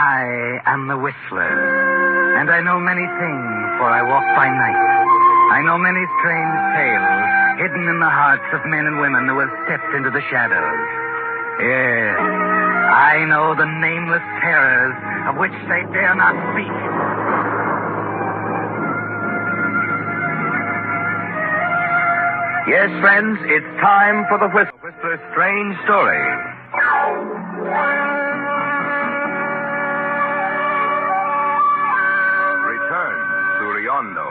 I am the Whistler, and I know many things, for I walk by night. I know many strange tales hidden in the hearts of men and women who have stepped into the shadows. Yes, I know the nameless terrors of which they dare not speak. Yes, friends, it's time for the Whistler's Strange Story. Return to Riondo.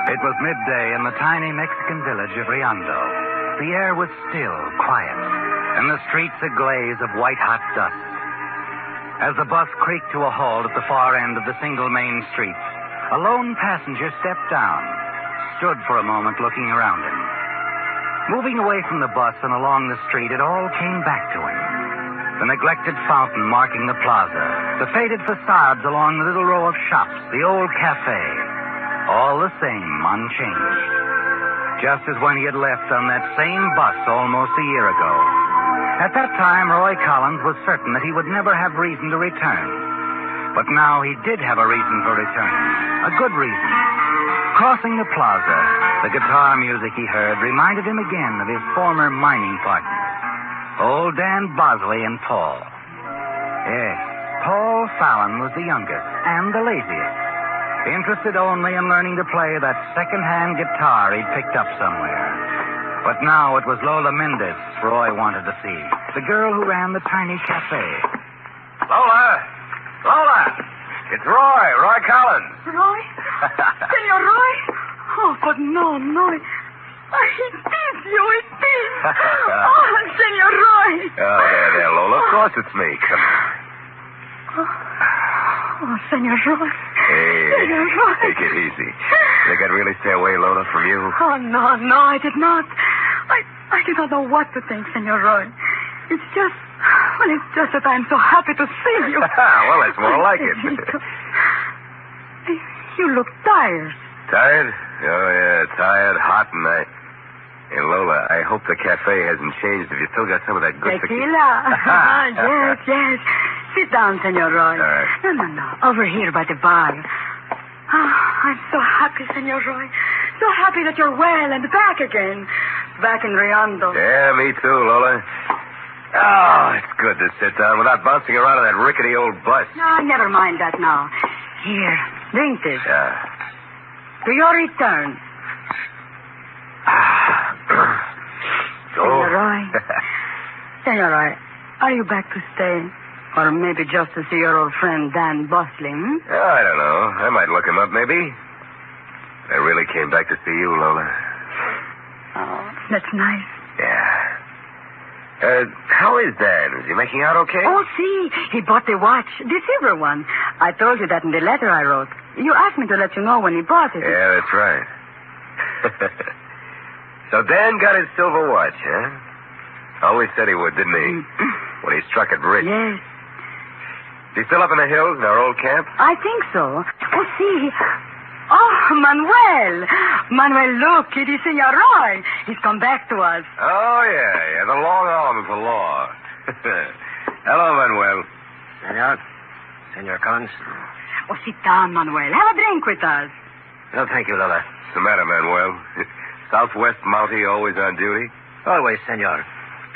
It was midday in the tiny Mexican village of Riondo. The air was still, quiet, and the streets a glaze of white-hot dust. As the bus creaked to a halt at the far end of the single main street, a lone passenger stepped down, stood for a moment looking around him. Moving away from the bus and along the street, it all came back to him. The neglected fountain marking the plaza, the faded facades along the little row of shops, the old cafe, all the same, unchanged. Just as when he had left on that same bus almost a year ago. At that time, Roy Collins was certain that he would never have reason to return. But now he did have a reason for returning. A good reason. Crossing the plaza, the guitar music he heard reminded him again of his former mining partners, old Dan Bosley and Paul. Yes, Paul Fallon was the youngest and the laziest, interested only in learning to play that second-hand guitar he'd picked up somewhere. But now it was Lola Mendez Roy wanted to see, the girl who ran the tiny cafe. Lola! It's Roy Collins. Roy? Senor Roy? Oh, but no. It is you. Oh, Senor Roy. Oh, there, Lola. Of course it's me. Come on. Oh, Senor Roy. Hey, Senor Roy. take it easy. Think I'd really stay away, Lola, from you? Oh, no, I did not. I did not know what to think, Senor Roy. It's just that I'm so happy to see you. Well, that's more like it. You look tired. Tired? Oh, yeah, tired, hot, and Hey, Lola, I hope the cafe hasn't changed. If you still got some of that good Tequila. Yes. Sit down, Senor Roy. All right. No. Over here by the bar. Oh, I'm so happy, Senor Roy. So happy that you're well and back again. Back in Riondo. Yeah, me too, Lola. Oh, it's good to sit down without bouncing around in that rickety old bus. No, never mind that now. Here, drink this. Yeah. To your return. Senor Roy. Senor Roy, are you back to stay? Or maybe just to see your old friend Dan Bosley, I don't know. I might look him up, maybe. I really came back to see you, Lola. Oh, that's nice. Yeah. How is Dan? Is he making out okay? Oh, see, he bought the watch, the silver one. I told you that in the letter I wrote. You asked me to let you know when he bought it. Yeah, that's right. So Dan got his silver watch, huh? Always said he would, didn't he? When he struck it rich. Yes. Is he still up in the hills in our old camp? I think so. Oh, see. Oh, Manuel. Manuel, look, it is Senor Roy. He's come back to us. Oh, yeah, the long arm of the law. Hello, Manuel. Senor Collins. Oh, sit down, Manuel. Have a drink with us. No, thank you, Lola. What's the matter, Manuel? Southwest Mountie always on duty? Always, senor.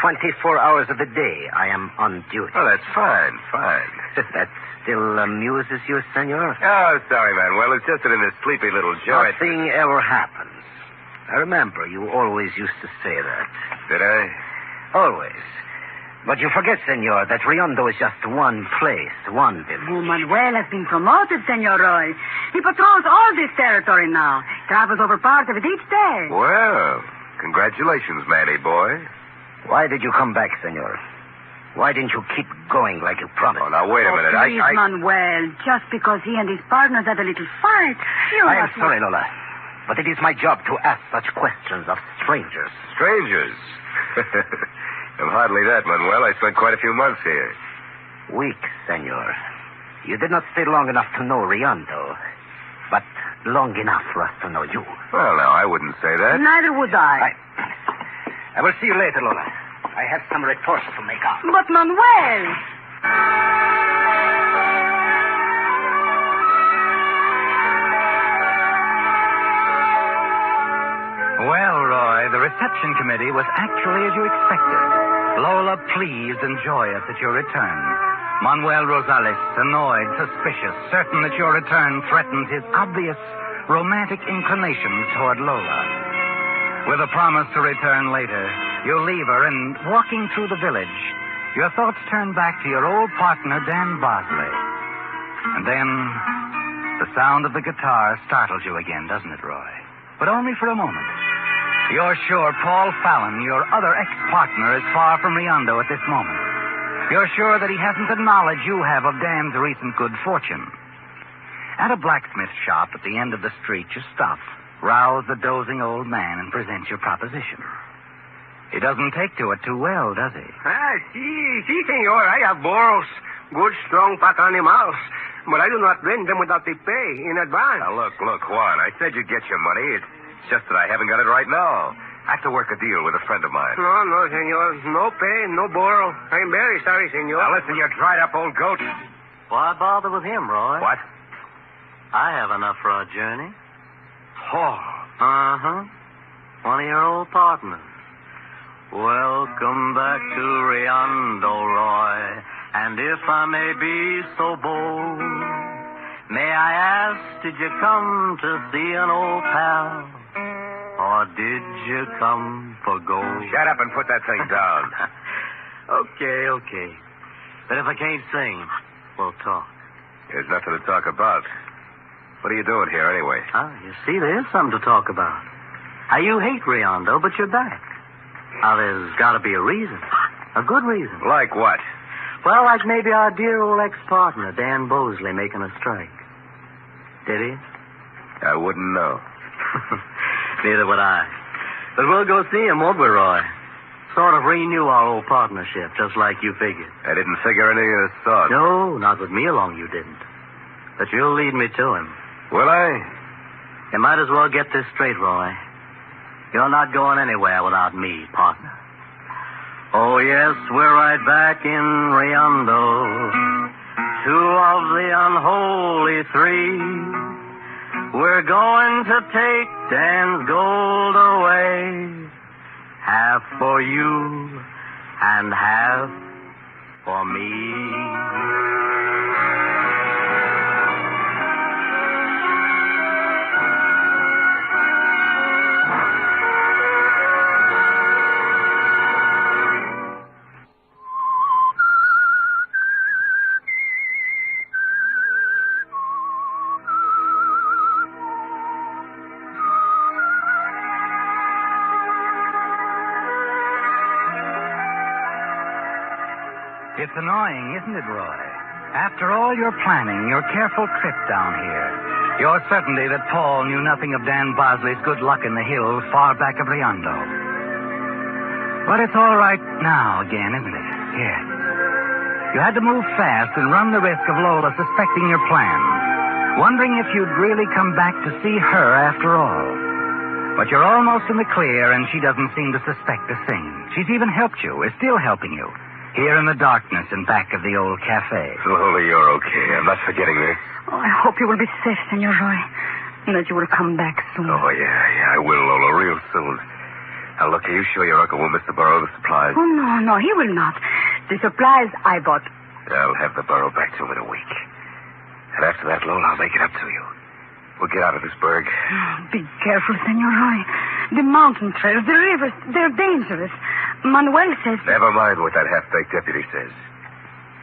24 hours of the day I am on duty. Oh, that's fine. That still amuses you, senor? Oh, sorry, Manuel. It's just that in this sleepy little joint... Nothing ever happens. I remember you always used to say that. Did I? Always. But you forget, senor, that Riondo is just one place, one village. Oh, Manuel has been promoted, Senor Roy. He patrols all this territory now. Travels over part of it each day. Well, congratulations, Manny boy. Why did you come back, senor? Why didn't you keep going like you promised? Oh, now, wait a minute. Please, Manuel, just because he and his partners had a little fight, I am sorry, Lola, but it is my job to ask such questions of strangers. Strangers? And hardly that, Manuel. I spent quite a few months here. Weeks, senor. You did not stay long enough to know Riondo, but long enough for us to know you. Well, now, I wouldn't say that. Neither would I. I will see you later, Lola. I have some reports to make out. But Manuel... Well, Roy, the reception committee was actually as you expected. Lola pleased and joyous at your return. Manuel Rosales, annoyed, suspicious, certain that your return threatened his obvious romantic inclinations toward Lola. With a promise to return later, you leave her, and walking through the village, your thoughts turn back to your old partner, Dan Bosley. And then the sound of the guitar startles you again, doesn't it, Roy? But only for a moment. You're sure Paul Fallon, your other ex-partner, is far from Riondo at this moment. You're sure that he hasn't the knowledge you have of Dan's recent good fortune. At a blacksmith shop at the end of the street, you stop, rouse the dozing old man, and present your proposition. He doesn't take to it too well, does he? Sí, senor. I have burros. Good, strong pack animals. But I do not rent them without the pay in advance. Now, look, Juan. I said you'd get your money. It's just that I haven't got it right now. I have to work a deal with a friend of mine. No, senor. No pay, no borrow. I'm very sorry, senor. Now, listen, you dried up old goat. Why bother with him, Roy? What? I have enough for a journey. Oh. Uh-huh. One of your old partners. Welcome back to Riondo, Roy. And if I may be so bold, may I ask, did you come to see an old pal? Or did you come for gold? Shut up and put that thing down. Okay. But if I can't sing, we'll talk. There's nothing to talk about. What are you doing here, anyway? You see, there is something to talk about. Now, you hate Riondo, but you're back. Now, there's got to be a reason. A good reason. Like what? Well, like maybe our dear old ex-partner, Dan Bosley, making a strike. Did he? I wouldn't know. Neither would I. But we'll go see him, won't we, Roy? Sort of renew our old partnership, just like you figured. I didn't figure anything of the sort. No, not with me along, you didn't. But you'll lead me to him. Will I? You might as well get this straight, Roy. You're not going anywhere without me, partner. Oh, yes, we're right back in Riondo. Two of the unholy three. We're going to take Dan's gold away. Half for you and half for me. It's annoying, isn't it, Roy? After all your planning, your careful trip down here, your certainty that Paul knew nothing of Dan Bosley's good luck in the hills far back of Riondo. But it's all right now again, isn't it? Yes. You had to move fast and run the risk of Lola suspecting your plans, wondering if you'd really come back to see her after all. But you're almost in the clear, and she doesn't seem to suspect a thing. She's even helped you, is still helping you. Here in the darkness in back of the old cafe. Lola, you're okay. I'm not forgetting this. Oh, I hope you will be safe, Senor Roy. And that you will come back soon. Oh, yeah, I will, Lola, real soon. Now, look, are you sure your uncle won't miss the burro, the supplies? Oh, no, he will not. The supplies I bought. I'll have the burro back to him in a week. And after that, Lola, I'll make it up to you. We'll get out of this burg. Oh, be careful, Senor Roy. The mountain trails, the rivers, they're dangerous. Manuel says... Never mind what that half-baked deputy says.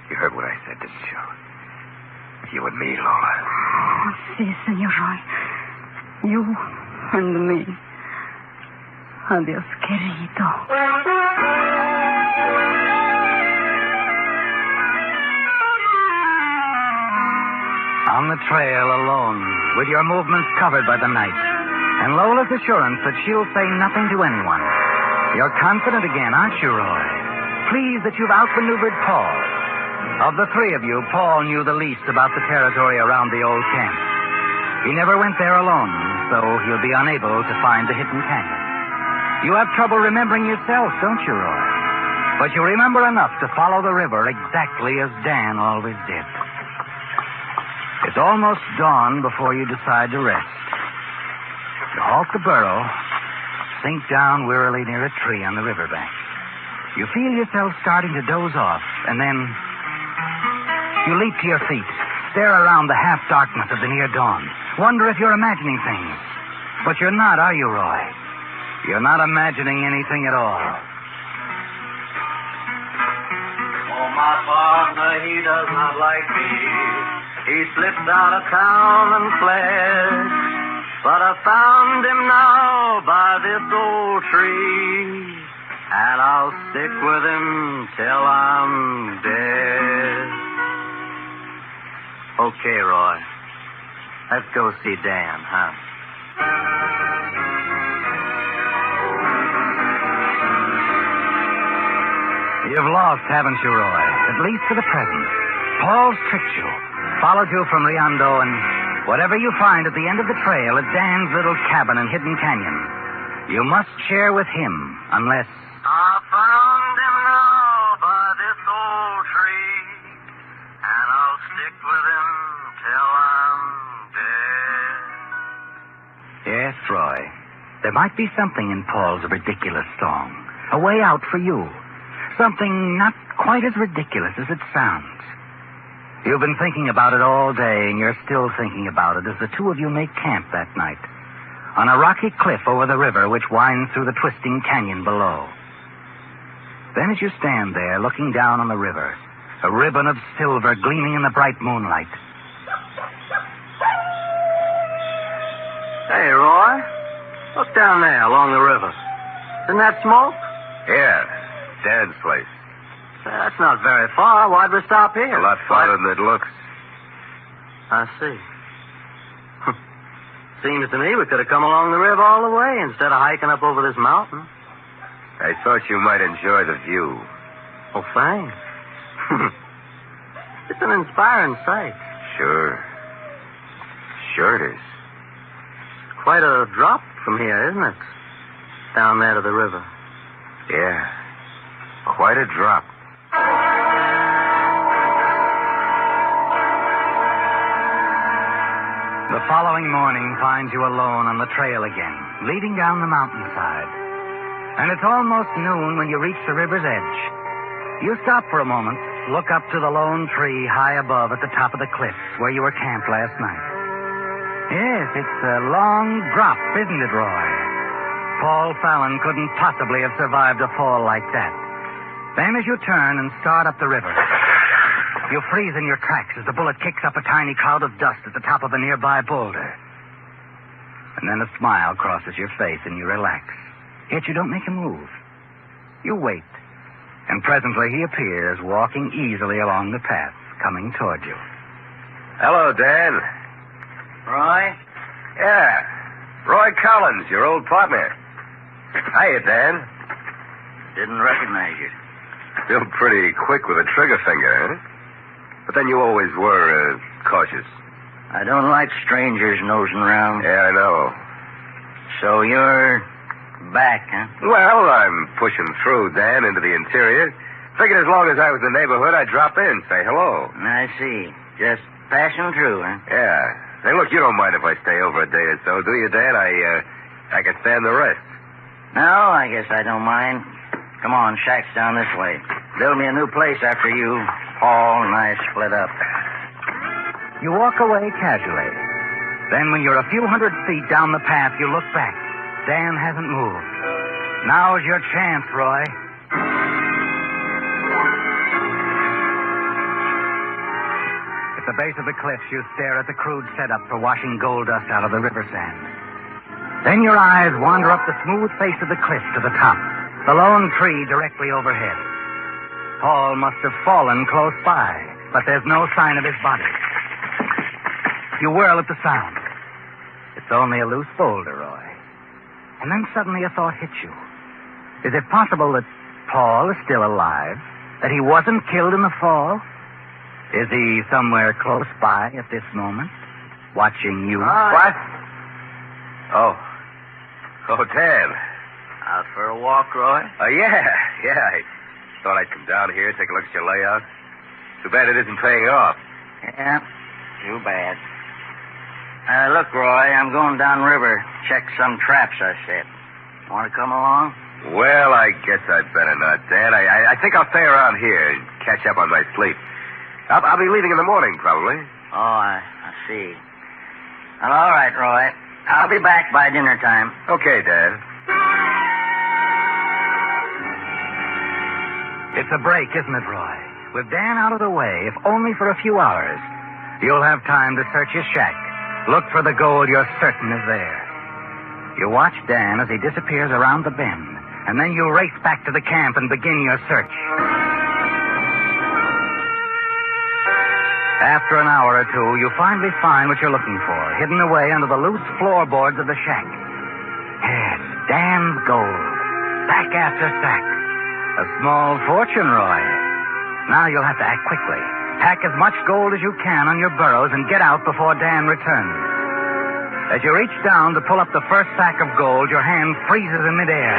You heard what I said, didn't you? You and me, Lola. Oh, si, Senor Roy. You and me. Adios, querido. On the trail alone, with your movements covered by the night, and Lola's assurance that she'll say nothing to anyone. You're confident again, aren't you, Roy? Pleased that you've outmaneuvered Paul. Of the three of you, Paul knew the least about the territory around the old camp. He never went there alone, so he'll be unable to find the hidden canyon. You have trouble remembering yourself, don't you, Roy? But you remember enough to follow the river exactly as Dan always did. It's almost dawn before you decide to rest. You halt the burro, sink down wearily near a tree on the riverbank. You feel yourself starting to doze off, and then you leap to your feet, stare around the half-darkness of the near dawn, wonder if you're imagining things. But you're not, are you, Roy? You're not imagining anything at all. Oh, my partner, he does not like me. He slipped out of town and fled. But I found him now by this old tree. And I'll stick with him till I'm dead. Okay, Roy. Let's go see Dan, huh? You've lost, haven't you, Roy? At least for the present. Paul's tricked you, followed you from Riondo, and whatever you find at the end of the trail at Dan's little cabin in Hidden Canyon, you must share with him, unless... I found him now by this old tree, and I'll stick with him till I'm dead. Yes, Roy. There might be something in Paul's ridiculous song. A way out for you. Something not quite as ridiculous as it sounds. You've been thinking about it all day, and you're still thinking about it as the two of you make camp that night on a rocky cliff over the river which winds through the twisting canyon below. Then as you stand there looking down on the river, a ribbon of silver gleaming in the bright moonlight. Hey, Roy. Look down there along the river. Isn't that smoke? Yeah, Dan's place. That's not very far. Why'd we stop here? A lot farther than it looks. I see. Seems to me we could have come along the river all the way instead of hiking up over this mountain. I thought you might enjoy the view. Oh, thanks. It's an inspiring sight. Sure. Sure it is. Quite a drop from here, isn't it? Down there to the river. Yeah. Quite a drop. The following morning finds you alone on the trail again, leading down the mountainside. And it's almost noon when you reach the river's edge. You stop for a moment, look up to the lone tree high above at the top of the cliffs where you were camped last night. Yes, it's a long drop, isn't it, Roy? Paul Fallon couldn't possibly have survived a fall like that. Then as you turn and start up the river, you freeze in your tracks as the bullet kicks up a tiny cloud of dust at the top of a nearby boulder. And then a smile crosses your face and you relax. Yet you don't make a move. You wait. And presently he appears, walking easily along the path, coming toward you. Hello, Dan. Roy? Yeah. Roy Collins, your old partner. Hiya, Dan. Didn't recognize you. Still pretty quick with a trigger finger, huh? But then you always were, cautious. I don't like strangers nosing around. Yeah, I know. So you're back, huh? Well, I'm pushing through, Dan, into the interior. Figured as long as I was in the neighborhood, I'd drop in, say hello. I see. Just passing through, huh? Yeah. Hey, look, you don't mind if I stay over a day or so, do you, Dan? I can stand the rest. No, I guess I don't mind. Come on, shack's down this way. Build me a new place after you, Paul, and I split up. You walk away casually. Then when you're a few hundred feet down the path, you look back. Dan hasn't moved. Now's your chance, Roy. At the base of the cliffs, you stare at the crude setup for washing gold dust out of the river sand. Then your eyes wander up the smooth face of the cliff to the top, the lone tree directly overhead. Paul must have fallen close by, but there's no sign of his body. You whirl at the sound. It's only a loose boulder, Roy. And then suddenly a thought hits you. Is it possible that Paul is still alive? That he wasn't killed in the fall? Is he somewhere close by at this moment, watching you? What? Oh, Dan. Out for a walk, Roy? Yeah. thought I'd come down here, take a look at your layout. Too bad it isn't paying off. Yeah, too bad. Look, Roy, I'm going downriver. Check some traps I set. Want to come along? Well, I guess I'd better not, Dan. I think I'll stay around here and catch up on my sleep. I'll be leaving in the morning, probably. Oh, I see. Well, all right, Roy. I'll be back by dinner time. Okay, Dan. It's a break, isn't it, Roy? With Dan out of the way, if only for a few hours, you'll have time to search his shack. Look for the gold you're certain is there. You watch Dan as he disappears around the bend, and then you race back to the camp and begin your search. After an hour or two, you finally find what you're looking for, hidden away under the loose floorboards of the shack. Yes, Dan's gold. Sack after sack. A small fortune, Roy. Now you'll have to act quickly. Pack as much gold as you can on your burros and get out before Dan returns. As you reach down to pull up the first sack of gold, your hand freezes in midair.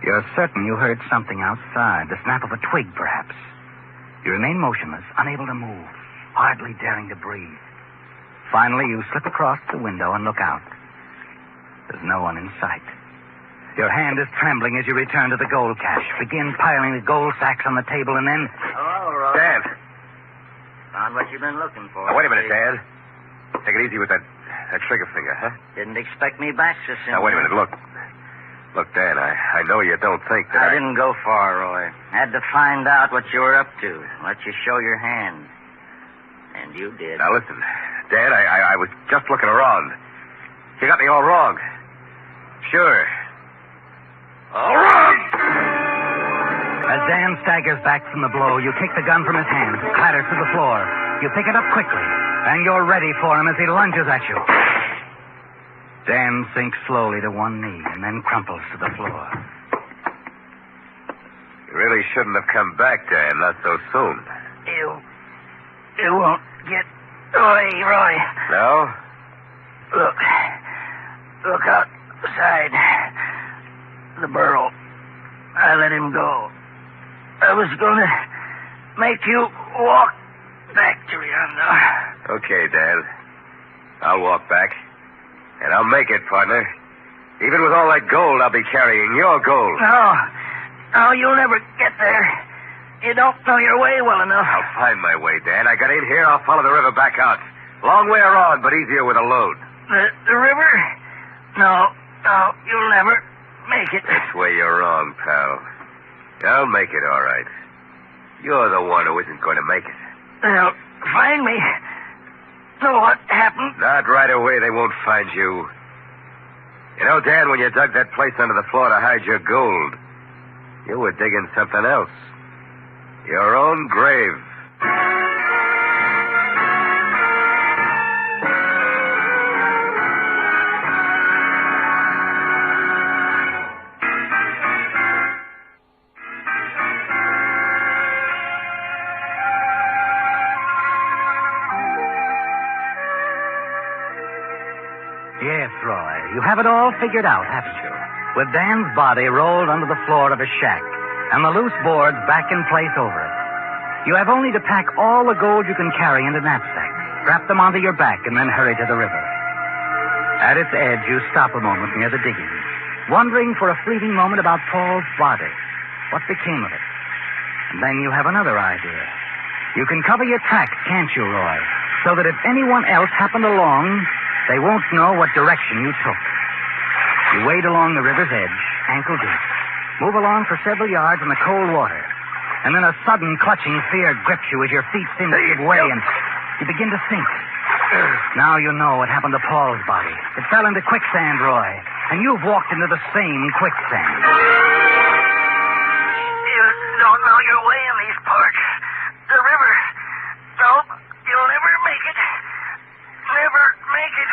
You're certain you heard something outside, the snap of a twig, perhaps. You remain motionless, unable to move, hardly daring to breathe. Finally, you slip across the window and look out. There's no one in sight. Your hand is trembling as you return to the gold cache. Begin piling the gold sacks on the table and then... Hello, Roy. Dan. Found what you've been looking for. Now, wait a minute, Dan. Take it easy with that trigger finger, huh? Didn't expect me back so soon. Now, wait a minute. Look, Dan, I know you don't think that I didn't go far, Roy. Had to find out what you were up to. Let you show your hand. And you did. Now, listen. Dan, I was just looking around. You got me all wrong. Sure. All wrong! As Dan staggers back from the blow, you kick the gun from his hand, clatters to the floor. You pick it up quickly, and you're ready for him as he lunges at you. Dan sinks slowly to one knee and then crumples to the floor. You really shouldn't have come back, Dan, not so soon. You won't get away, Roy. No? Look outside the burrow. I let him go. I was going to make you walk back to Riondo. Okay, Dan. I'll walk back. And I'll make it, partner. Even with all that gold I'll be carrying, your gold. No, you'll never get there. You don't know your way well enough. I'll find my way, Dan. I got in here, I'll follow the river back out. Long way around, but easier with a load. The river? No, you'll never make it. That's where you're wrong, pal. I'll make it, all right. You're the one who isn't going to make it. They'll find me. Know what happened? Not right away. They won't find you. You know, Dan, when you dug that place under the floor to hide your gold, you were digging something else. Your own grave. Yes, Roy. You have it all figured out, haven't you? With Dan's body rolled under the floor of his shack and the loose boards back in place over it. You have only to pack all the gold you can carry into knapsacks, strap them onto your back, and then hurry to the river. At its edge, you stop a moment near the digging, wondering for a fleeting moment about Paul's body. What became of it? And then you have another idea. You can cover your tracks, can't you, Roy? So that if anyone else happened along, they won't know what direction you took. You wade along the river's edge, ankle deep. Move along for several yards in the cold water. And then a sudden clutching fear grips you as your feet seem to give way and you begin to sink. Now you know what happened to Paul's body. It fell into quicksand, Roy. And you've walked into the same quicksand. You don't know your way in these parts. The river. No, you'll never make it. Never make it.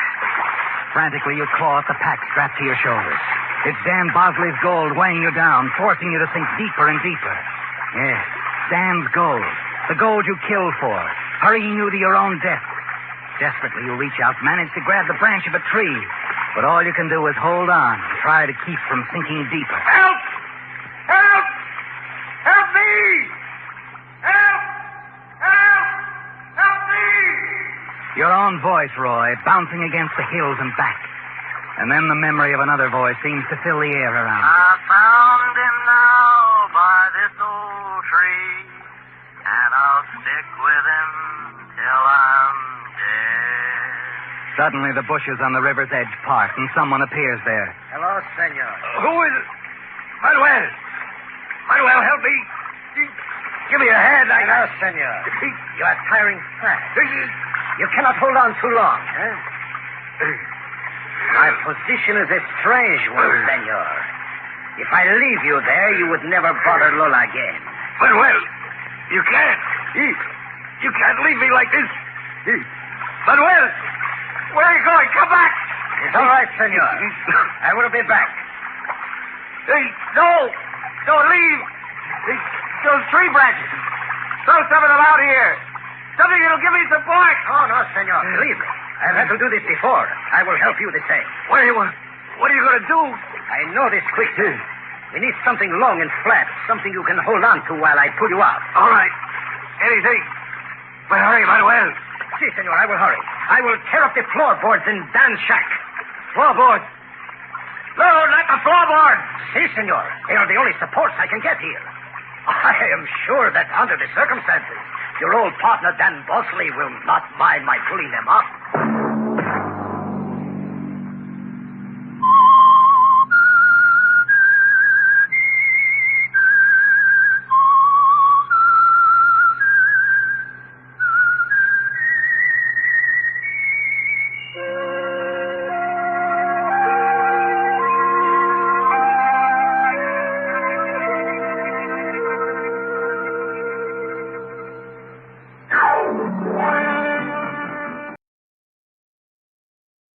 Frantically, you claw at the pack strapped to your shoulders. It's Dan Bosley's gold weighing you down, forcing you to sink deeper and deeper. Yes, Dan's gold. The gold you killed for, hurrying you to your own death. Desperately, you reach out, manage to grab the branch of a tree. But all you can do is hold on, try to keep from sinking deeper. Help! Help! Her own voice, Roy, bouncing against the hills and back. And then the memory of another voice seems to fill the air around her. I found him now by this old tree, and I'll stick with him till I'm dead. Suddenly, the bushes on the river's edge part, and someone appears there. Hello, senor. Who is it? Manuel! Manuel, help me! Give me a hand. Hello, senor. You are tiring fast. You cannot hold on too long, huh? My position is a strange one, senor. If I leave you there, you would never bother Lola again. Manuel, you can't. You can't leave me like this. Manuel, where are you going? Come back. It's all right, senor. I will be back. Hey, no. Don't leave. Those tree branches. Throw some of them out here. Something that'll give me support. Oh, no, senor. Believe me. I've had to do this before. I will help you the same. What are you going to do? I know this quick, too. We need something long and flat, something you can hold on to while I pull you out. All right. Anything. But hurry, Manuel. Si, senor, I will hurry. I will tear up the floorboards in Dan's shack. Floorboards? No, not the floorboards. Si, senor. They are the only supports I can get here. I am sure that under the circumstances, your old partner Dan Bosley will not mind my pulling them up.